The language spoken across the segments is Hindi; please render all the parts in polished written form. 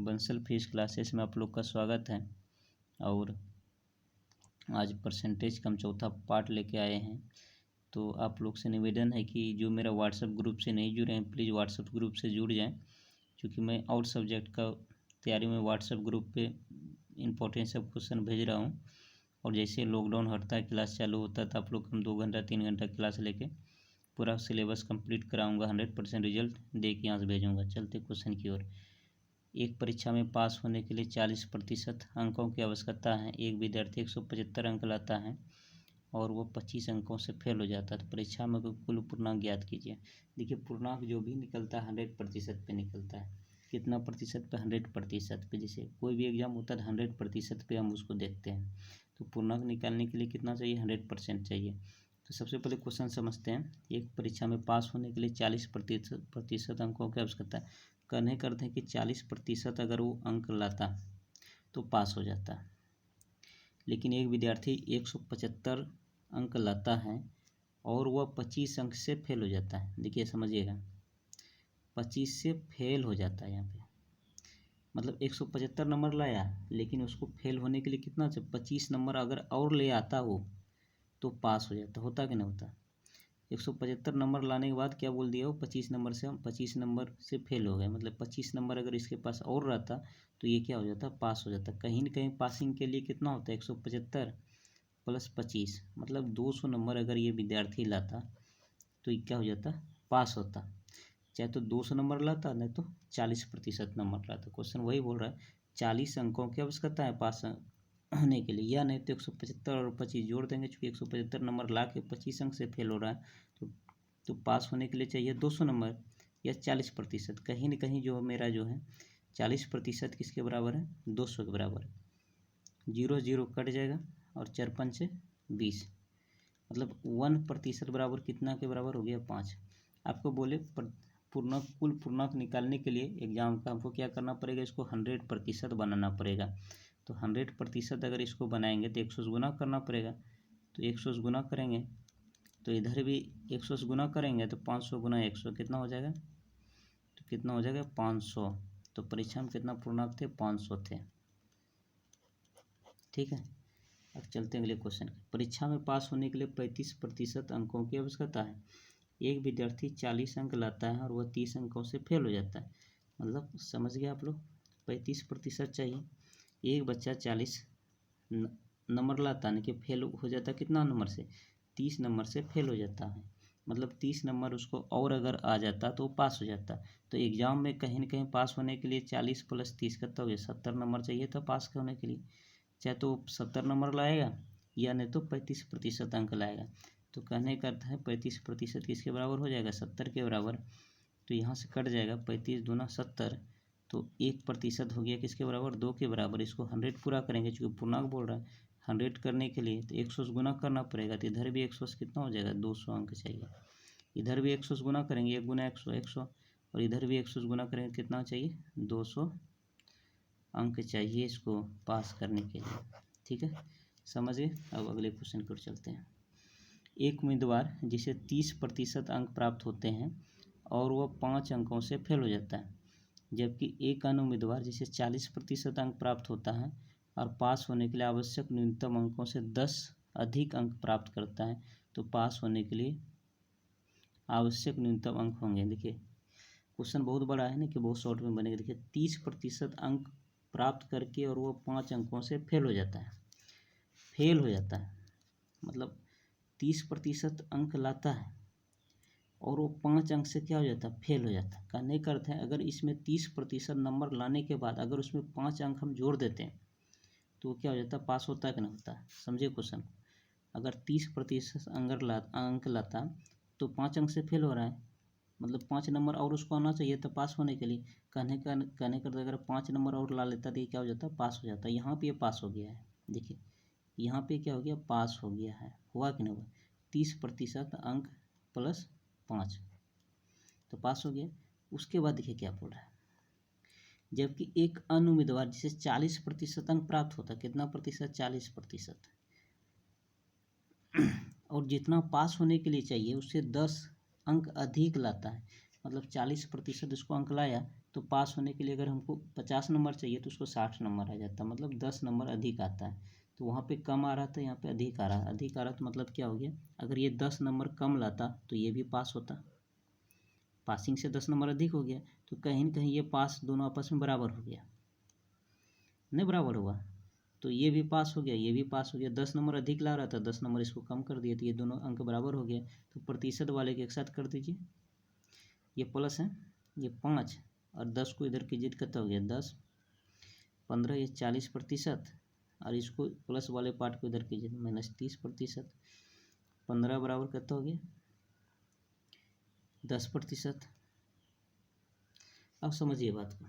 बंसल फिजिक्स क्लासेस में आप लोग का स्वागत है। और आज परसेंटेज का हम चौथा पार्ट लेके आए हैं। तो आप लोग से निवेदन है कि जो मेरा व्हाट्सएप ग्रुप से नहीं जुड़े हैं प्लीज़ व्हाट्सएप ग्रुप से जुड़ जाएं, क्योंकि मैं और सब्जेक्ट का तैयारी में व्हाट्सएप ग्रुप पे इम्पोर्टेंस ऑफ क्वेश्चन भेज रहा हूँ। और जैसे लॉकडाउन हटता है, क्लास चालू होता है, तो आप लोग हम 2 घंटा 3 घंटा क्लास लेके पूरा सिलेबस कंप्लीट कराऊंगा। 100% रिजल्ट दे के यहाँ से भेजूँगा। चलते क्वेश्चन की ओर। एक परीक्षा में पास होने के लिए 40% अंकों की आवश्यकता है। एक विद्यार्थी 175 अंक लाता है और वो 25 अंकों से फेल हो जाता है। तो परीक्षा में कुल पूर्णांक ज्ञात कीजिए। देखिए, पूर्णांक जो भी निकलता है 100% पे निकलता है। कितना प्रतिशत पे? 100% पे। जैसे कोई भी एग्जाम होता है 100% पे हम उसको देखते हैं। तो पूर्णांक निकालने के लिए कितना चाहिए? 100% चाहिए। तो सबसे पहले क्वेश्चन समझते हैं। एक परीक्षा में पास होने के लिए 40% अंकों की आवश्यकता है। कहने करते हैं कि 40% अगर वो अंक लाता तो पास हो जाता। लेकिन एक विद्यार्थी 175 अंक लाता है और वह 25 अंक से फेल हो जाता है। देखिए समझिएगा, 25 से फेल हो जाता है। यहाँ पे मतलब 175 नंबर लाया, लेकिन उसको फेल होने के लिए कितना चाहिए? 25 नंबर अगर और ले आता हो तो पास हो जाता। होता कि नहीं होता? 175 नंबर लाने के बाद क्या बोल दिया हो? 25 नंबर से हम 25 नंबर से फेल हो गए। मतलब 25 नंबर अगर इसके पास और रहता तो ये क्या हो जाता? पास हो जाता। कहीं न कहीं पासिंग के लिए कितना होता है? 175 प्लस 25 मतलब 200 नंबर अगर ये विद्यार्थी लाता तो ये क्या हो जाता? पास होता। चाहे तो 200 नंबर लाता, नहीं तो 40% नंबर लाता। क्वेश्चन वही बोल रहा है, 40 अंकों की आवश्यकता है पास होने के लिए, या नहीं तो 175 और 25 जोड़ देंगे। चूँकि 175 नंबर ला के 25 अंक से फेल हो रहा है तो पास होने के लिए चाहिए 200 नंबर या 40%। कहीं न कहीं जो मेरा जो है 40% किसके बराबर है? 200 के बराबर है। 0 0 कट जाएगा और 4 5 20, मतलब 1% बराबर कितना के बराबर हो गया? 5। आपको बोले पूर्णांक कुल पूर्णांक निकालने के लिए एग्जाम का हमको क्या करना पड़ेगा? इसको 100% बनाना पड़ेगा। तो 100% अगर इसको बनाएंगे तो 100 से गुना करना पड़ेगा। तो 100 से गुना करेंगे तो इधर भी 100 से गुना करेंगे तो 500 गुना 100 कितना हो जाएगा? तो कितना हो जाएगा? 500। तो परीक्षा में कितना पूर्णांक थे? 500 थे। ठीक है, अब चलते हैं अगले क्वेश्चन। परीक्षा में पास होने के लिए 35% अंकों की आवश्यकता है। एक विद्यार्थी 40 अंक लाता है और वह 30 अंकों से फेल हो जाता है। मतलब समझ गए आप लोग? 35% चाहिए। एक बच्चा 40 नंबर लाता है, कि फेल हो जाता कितना नंबर से? 30 नंबर से फेल हो जाता है। मतलब 30 नंबर उसको और अगर आ जाता तो पास हो जाता। तो एग्ज़ाम में कहीं ना कहीं पास होने के लिए 40 प्लस 30 कितना हो गया? 70 नंबर चाहिए था पास होने के लिए। चाहे तो 70 नंबर लाएगा या नहीं तो 35% अंक लाएगा। तो कहने का अर्थ है 35% किसके बराबर हो जाएगा? 70 के बराबर। तो यहाँ से कट जाएगा 35 दूना 70, तो 1% हो गया किसके बराबर? 2 के बराबर। इसको 100 पूरा करेंगे, चूँकि पूर्णांक बोल रहा है 100 करने के लिए तो 100 से गुना करना पड़ेगा। तो इधर भी 100 से कितना हो जाएगा? 200 अंक चाहिए। इधर भी 100 से गुना करेंगे, 1 गुना 100 100, और इधर भी 100 से गुना करेंगे कितना चाहिए? 200 अंक चाहिए इसको पास करने के लिए। ठीक है, समझ गए? अब अगले क्वेश्चन की ओर चलते हैं। एक उम्मीदवार जिसे 30% अंक प्राप्त होते हैं और वह 5 अंकों से फेल हो जाता है, जबकि एक अन्य उम्मीदवार जिसे 40% अंक प्राप्त होता है और पास होने के लिए आवश्यक न्यूनतम अंकों से 10 अधिक अंक प्राप्त करता है, तो पास होने के लिए आवश्यक न्यूनतम अंक होंगे। देखिए क्वेश्चन बहुत बड़ा है ना, कि बहुत शॉर्ट में बनेगा। देखिए 30% अंक प्राप्त करके और वो 5 अंकों से फेल हो जाता है। फेल हो जाता है मतलब 30% अंक लाता है और वो 5 अंक से क्या हो जाता है? फेल हो जाता है। कहने का अर्थ है अगर इसमें 30% नंबर लाने के बाद अगर उसमें 5 अंक हम जोड़ देते हैं तो वो क्या हो जाता है? पास होता है कि नहीं होता? समझिए क्वेश्चन। अगर 30% अंक लाता तो 5 अंक से फेल हो रहा है, मतलब 5 नंबर और उसको आना चाहिए था पास होने के लिए। कहने का अगर 5 नंबर और ला लेता तो ये क्या हो जाता? पास हो जाता। यहाँ पे ये पास हो गया है। देखिए यहाँ पे क्या हो गया? पास हो गया है। हुआ कि नहीं हुआ? 30% अंक प्लस 5 तो पास हो गया। उसके बाद देखिए क्या बोल रहा है, जबकि एक अन्य उम्मीदवार जिसे 40% अंक प्राप्त होता है। कितना प्रतिशत? 40%। और जितना पास होने के लिए चाहिए उससे 10 अंक अधिक लाता है। मतलब 40% इसको अंक लाया तो पास होने के लिए अगर हमको 50 नंबर चाहिए तो उसको 60 नंबर आ जाता, मतलब 10 नंबर अधिक आता है। तो वहाँ पे कम आ रहा था, यहाँ पे अधिक आ रहा है। अधिक आ रहा तो मतलब क्या हो गया, अगर ये 10 नंबर कम लाता तो ये भी पास होता, पासिंग से 10 नंबर अधिक हो गया, तो कहीं न कहीं ये पास दोनों आपस में बराबर हो गया, नहीं बराबर हुआ, तो ये भी पास हो गया, ये भी पास हो गया। 10 नंबर अधिक ला रहा था, 10 नंबर इसको कम कर दिया, तो ये दोनों अंक बराबर हो गया। तो प्रतिशत वाले के एक साथ कर दीजिए, ये प्लस है, ये 5 और 10 को इधर कीजिए, कितना हो गया 10, 15, ये 40%, और इसको प्लस वाले पार्ट को इधर कीजिए -30%। 15 बराबर कितना हो गया 10%। अब समझिए बात को,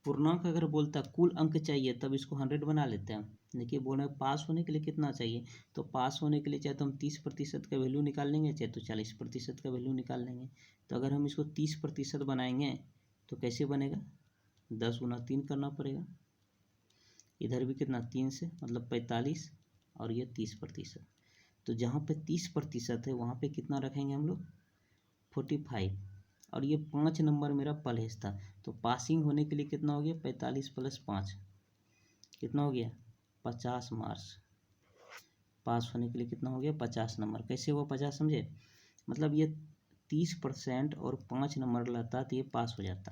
पूर्णांक अगर बोलता कुल अंक चाहिए तब इसको 100 बना लेते हैं। देखिए बोल रहे हैं पास होने के लिए कितना चाहिए, तो पास होने के लिए चाहे तो हम 30% का वैल्यू निकाल लेंगे, चाहे तो 40% का वैल्यू निकाल लेंगे। तो अगर हम इसको 30% बनाएंगे तो कैसे बनेगा, 10 गुना 3 करना पड़ेगा, इधर भी कितना 3 से मतलब 45, और ये 30%। तो जहाँ पे 30% है वहाँ पे कितना रखेंगे हम लोग 45, और ये 5 नंबर मेरा परहेज था, तो पासिंग होने के लिए कितना हो गया 45 + 5 कितना हो गया 50 मार्क्स। पास होने के लिए कितना हो गया 50 नंबर। कैसे हुआ 50 समझे, मतलब ये 30% और 5 नंबर लाता तो ये पास हो जाता।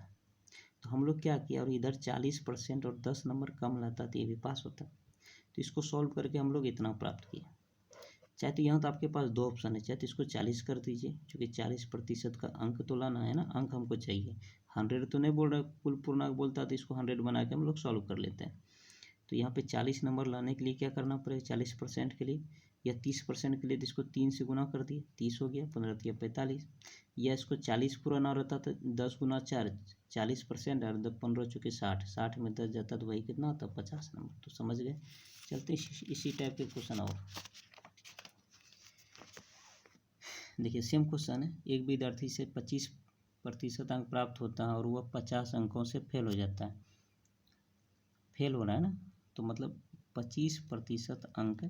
तो हम लोग क्या किया, और इधर 40% और 10 नंबर कम लाता तो ये भी पास होता। तो इसको सॉल्व करके हम लोग इतना प्राप्त किया। चाहे तो यहाँ तो आपके पास 2 ऑप्शन है, चाहे तो इसको 40 कर दीजिए, क्योंकि 40% का अंक तो लाना है ना, अंक हमको चाहिए। 100 तो नहीं बोल रहा, कुल पूर्णांक बोलता तो इसको 100 बना के हम लोग सॉल्व कर लेते हैं। तो यहाँ पे 40 नंबर लाने के लिए क्या करना पड़ेगा, 40% के लिए या 30% के लिए, तो इसको 3 से गुना कर दिए, 30 हो गया, 15 या 45, या इसको 40 पूरा ना रहता तो 10 गुना 4 40% और 15 चुके 60 में 10 जाता तो वही कितना होता 50 नंबर। तो समझ गए। चलते इसी टाइप के क्वेश्चन और देखिए, सेम क्वेश्चन है। एक विद्यार्थी से 25% अंक प्राप्त होता है और वह 50 अंकों से फेल हो जाता है, फेल हो रहा है ना, तो मतलब 25% अंक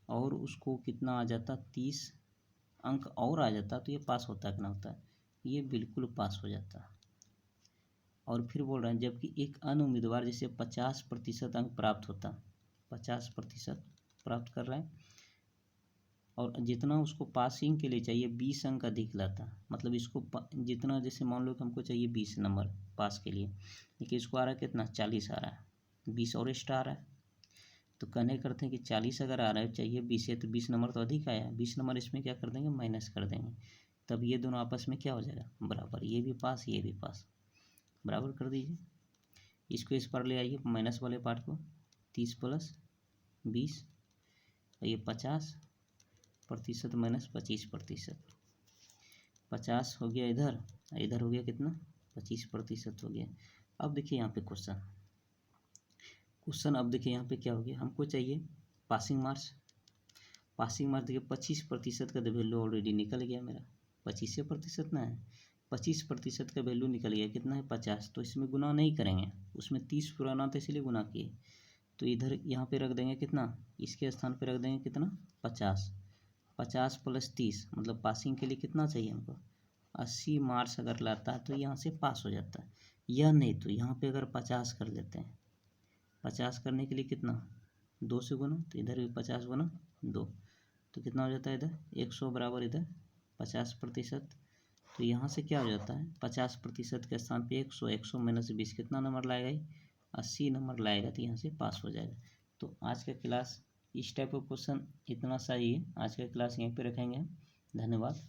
और उसको कितना आ जाता 30 अंक और आ जाता, तो ये पास होता है कि ना होता है, ये बिल्कुल पास हो जाता। और फिर बोल रहे हैं जबकि एक अन्य उम्मीदवार जैसे 50% अंक प्राप्त होता, 50% प्राप्त कर रहा है और जितना उसको पासिंग के लिए चाहिए 20 अंक अधिक लाता, मतलब इसको जितना, जैसे मान लो कि हमको चाहिए 20 नंबर पास के लिए, लेकिन इसको आ रहा है कितना 40 आ रहा है, 20 और एक्स्ट्रा आ रहा है। तो कहने करते हैं कि 40 अगर आ रहा है चाहिए 20 है, तो 20 नंबर तो अधिक आया, 20 नंबर इसमें क्या कर देंगे माइनस कर देंगे, तब ये दोनों आपस में क्या हो जाएगा बराबर, ये भी पास ये भी पास, बराबर कर दीजिए। इसको इस पर ले आइए माइनस वाले पार्ट को, 30 + 20 और ये 50% माइनस 25%, 50 हो गया इधर, इधर हो गया कितना 25% हो गया। अब देखिए यहाँ पे क्वेश्चन अब देखिए यहाँ पे क्या हो गया, हमको चाहिए पासिंग मार्क्स। पासिंग मार्क्स देखिए 25% का वैल्यू ऑलरेडी निकल गया मेरा, 25% ना है, 25% का वैल्यू निकल गया, कितना है 50, तो इसमें गुना नहीं करेंगे, उसमें 30 पुराना था इसलिए गुना किए, तो इधर यहाँ पे रख देंगे कितना, इसके स्थान पे रख देंगे कितना 50, 50 + 30 मतलब पासिंग के लिए कितना चाहिए हमको 80 मार्क्स अगर लाता है तो यहाँ से पास हो जाता है। यह नहीं तो यहाँ पे अगर 50 कर लेते हैं, 50 करने के लिए कितना 2 से गुना, तो इधर भी 50 गुना 2, तो कितना हो जाता है इधर 100 बराबर इधर 50%। तो यहाँ से क्या हो जाता है 50% के स्थान पे 100, 100 - 20 कितना नंबर लाएगा 80 नंबर लाएगा, तो यहाँ से पास हो जाएगा। तो आज का क्लास इस टाइप का क्वेश्चन इतना सा ही है। आज का क्लास यहीं पे रखेंगे। धन्यवाद।